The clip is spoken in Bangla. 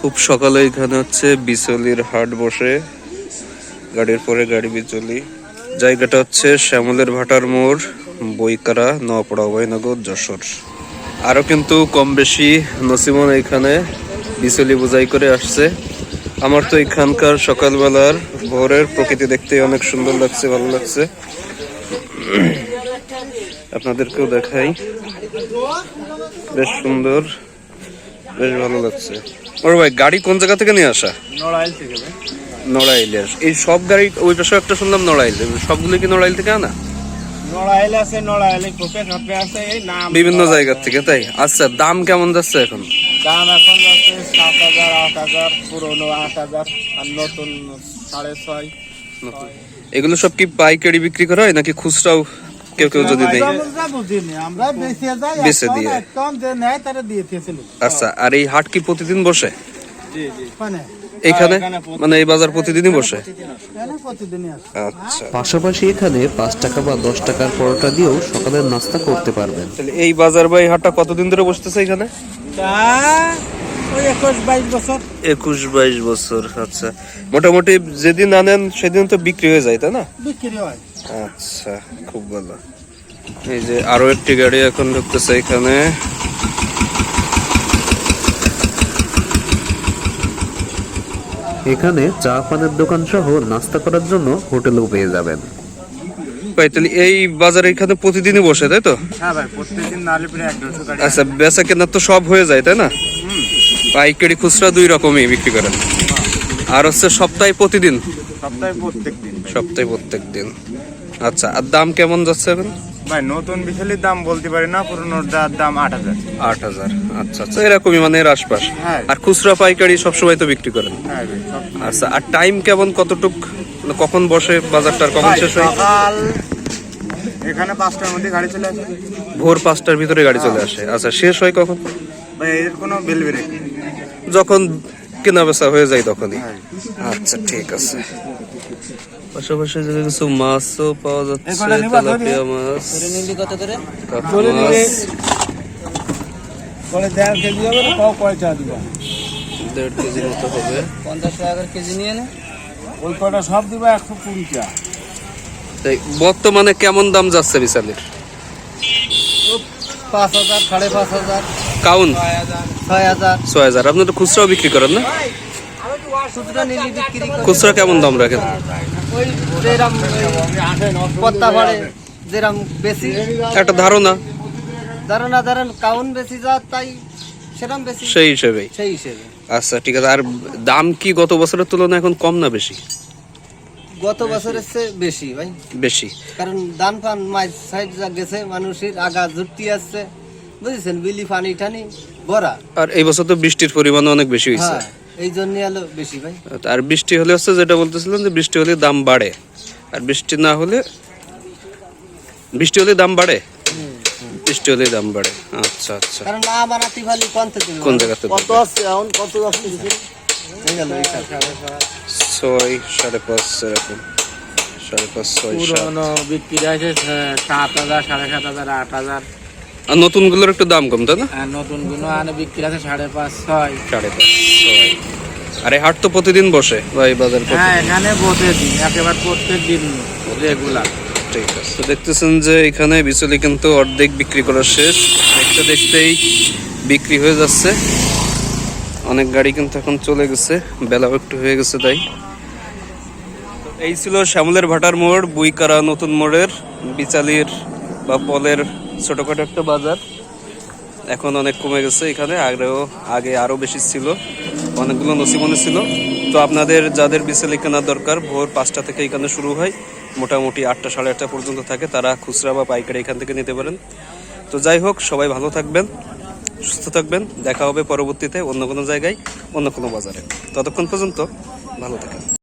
খুব সকালে এখানে হচ্ছে বিচলির হাট বসে, গাড়ির পরে গাড়ি বিচলি। জায়গাটা হচ্ছে শ্যামলের ভাটার মোড়, বইকারা, নোয়াপাড়া, অভয়নগর, যশোর। আরো কিন্তু কম বেশি নসিমন এখানে বিচলি বোঝাই করে আসছে। আমার তো এখানকার সকালবেলার ভোরের প্রকৃতি দেখতে অনেক সুন্দর লাগছে, ভালো লাগছে। আপনাদেরকেও দেখাই, বেশ সুন্দর, বেশ ভালো লাগছে। ওর ভাই গাড়ি কোন জায়গা থেকে নিয়ে আসা? নড়াইল থেকে। নড়াইলের। এই সব গাড়ি ওই পাশে একটা শুনলাম নড়াইল, সবগুলো কি নড়াইল থেকে আনা? নড়াইল আছে, নড়াইলে কোপে খাপে আছে, এই নাম বিভিন্ন জায়গা থেকে, তাই? আচ্ছা, দাম কেমন যাচ্ছে এখন? দাম এখন যাচ্ছে 7,000, 8,000, পুরনো 8,000 আর নতুন 6,500। এগুলো সব কি পাইকারি বিক্রি করা হয় নাকি খুচরাও কেউ কেউ যদি নেই? আমরা বেচে দিয়ে। আচ্ছা, আর এই হাট কি প্রতিদিন বসে এখানে? মানে এই বাজার প্রতিদিনই বসে? আচ্ছা, পাশাপাশি এখানে 5 টাকা বা 10 টাকার পরোটা দিয়েও সকালের নাস্তা করতে পারবেন। তাহলে এই বাজার বা এই হাটটা কতদিন ধরে বসতেছে এখানে? 21-22 বছর। আচ্ছা, মোটামুটি যেদিন আনেন সেদিন তো বিক্রি হয়ে যায়, তাই না? বিক্রি হয়। আচ্ছা, খুব ভালো। এই যে আরো একটি গাড়ি এখন ঢুকতেছে এখানে। এখানে চা পানের দোকান সহ নাস্তা করার জন্য হোটেলও পেয়ে যাবেন। ভাই তাহলে এই বাজার এখানে প্রতিদিনই বসে, তাই তো? হ্যাঁ ভাই, প্রত্যেকদিন নালে প্রায় 100 গাড়ি। আচ্ছা, বেচা কেনা তো সব হয়ে যায়, তাই না? পাইকারি খুচরা দুই রকমই বিক্রি করেন। আর হচ্ছে সপ্তাহে প্রতিদিন? সপ্তাহে প্রত্যেকদিন। সপ্তাহে প্রত্যেকদিন। আচ্ছা, আর দাম কেমন যাচ্ছে এখন? ভাই নতুন বিশালের দাম বলতে পারি না, পুরনোর দাম 8,000। 8,000। আচ্ছা আচ্ছা, এরকমই মানে এর আশপাশ। হ্যাঁ। আর খুচরা পাইকারি সবসময় তো বিক্রি করেন? হ্যাঁ ভাই, সব। আচ্ছা, আর টাইম কেমন, কতটুক, মানে কখন বসে বাজারটার, কখন শেষ হয়? সকাল এখানে 5টার মধ্যে গাড়ি চলে আসে। ভোর 5টার ভিতরে গাড়ি চলে আসে। আচ্ছা, শেষ হয় কখন? ভাই এর কোনো বিল ব্রেক নেই। যখন কেনা বেচা হয়ে যায় তখনই। আচ্ছা, ঠিক আছে। পাশাপাশি কিছু মাছও পাওয়া যাচ্ছে, তেলাপিয়া মাছ, কাতলা মাছ। পরে 1.5 কেজি হবে না, পাও কয়টা দিবা? 1.5 কেজি মতো হবে। 50 টাকা কেজি নিয়ে নে। ওই কটা সব দিবা 120 টাকা। তাই বর্তমানে কেমন দাম যাচ্ছে বিশালের? 5,000, 5,500, কাউন 6,000। 6,000। আপনি তো খুচরাও বিক্রি করেন না? খুচরা নিলে বিক্রি করি। খুচরা কেমন দাম রাখেন? ওই যেরম পত্তা বাড়ে, যেরম বেশি একটা ধারণা ধরেন কাউন বেশি যা, তাই সেরম বেশি, সেই হিসেবেই। সেই হিসেবে। আচ্ছা, ঠিক আছে। আর দাম কি গত বছরের তুলনায় এখন কম না বেশি? গত বছরের চেয়ে বেশি ভাই, বেশি। কারণ ধান ফান মাছ সাইড যা গেছে, মানুষের আগা জুটতি আসছে, বুঝেছেন, বিলি পানি টানি ভরা। আর এই বছর তো বৃষ্টির পরিমাণ অনেক বেশি হয়েছে। হ্যাঁ, এই জন্য আলো বেশি ভাই। আর বৃষ্টি হলে হচ্ছে, যেটা বলতেছিলেন যে বৃষ্টি হলে দাম বাড়ে, আর বৃষ্টি না হলে, বৃষ্টি হলে দাম বাড়ে, বৃষ্টি হলে দাম বাড়ে। আচ্ছা আচ্ছা। কারণ না বানাতে ভালি কোন থেকে, কোন জায়গাতে? কত আছে এখন, কত আছে এই গেল এই 6, 5.5 এরকম। 5.5, 6, 7। পুরনো বিক্রি আছে 7,000, 7,500, 8,000। আর নতুন গুলোর একটু দাম কম, তাই না? আর নতুন গুলো আনে বিক্রি আছে 5.5, 6। 5.5, 6। আর এই হাট তো প্রতিদিন বসে ভাই, বাজার হ্যাঁ, এখানে প্রতিদিন, একেবারে প্রত্যেক দিন রেগুলার। ঠিক আছে। তো দেখতেছেন যে এখানে বিচলি কিন্তু অর্ধেক বিক্রি করা শেষ, দেখতে দেখতেই বিক্রি হয়ে যাচ্ছে। অনেক গাড়ি কিন্তু এখন চলে গেছে, বেলাও একটু হয়ে গেছে তাই। এই ছিল শ্যামলের ভাটার মোড়, বুইকারা নতুন মোড়ের বিচালির বা পলের ছোটখাটো একটা বাজার। এখন অনেক কমে গেছে এখানে, আগে আরো বেশি ছিল, অনেকগুলো নসিমনে ছিল। তো আপনাদের যাদের বিচালি কেনার দরকার, ভোর 5টা থেকে এখানে শুরু হয়, মোটামুটি 8টা, 8:30 পর্যন্ত থাকে। তারা খুচরা বা পাইকারি এখান থেকে নিতে পারেন। তো যাই হোক, সবাই ভালো থাকবেন, সুস্থ থাকবেন। দেখা হবে পরবর্তীতে অন্য কোনো জায়গায়, অন্য কোনো বাজারে। ততক্ষণ পর্যন্ত ভালো থাকেন।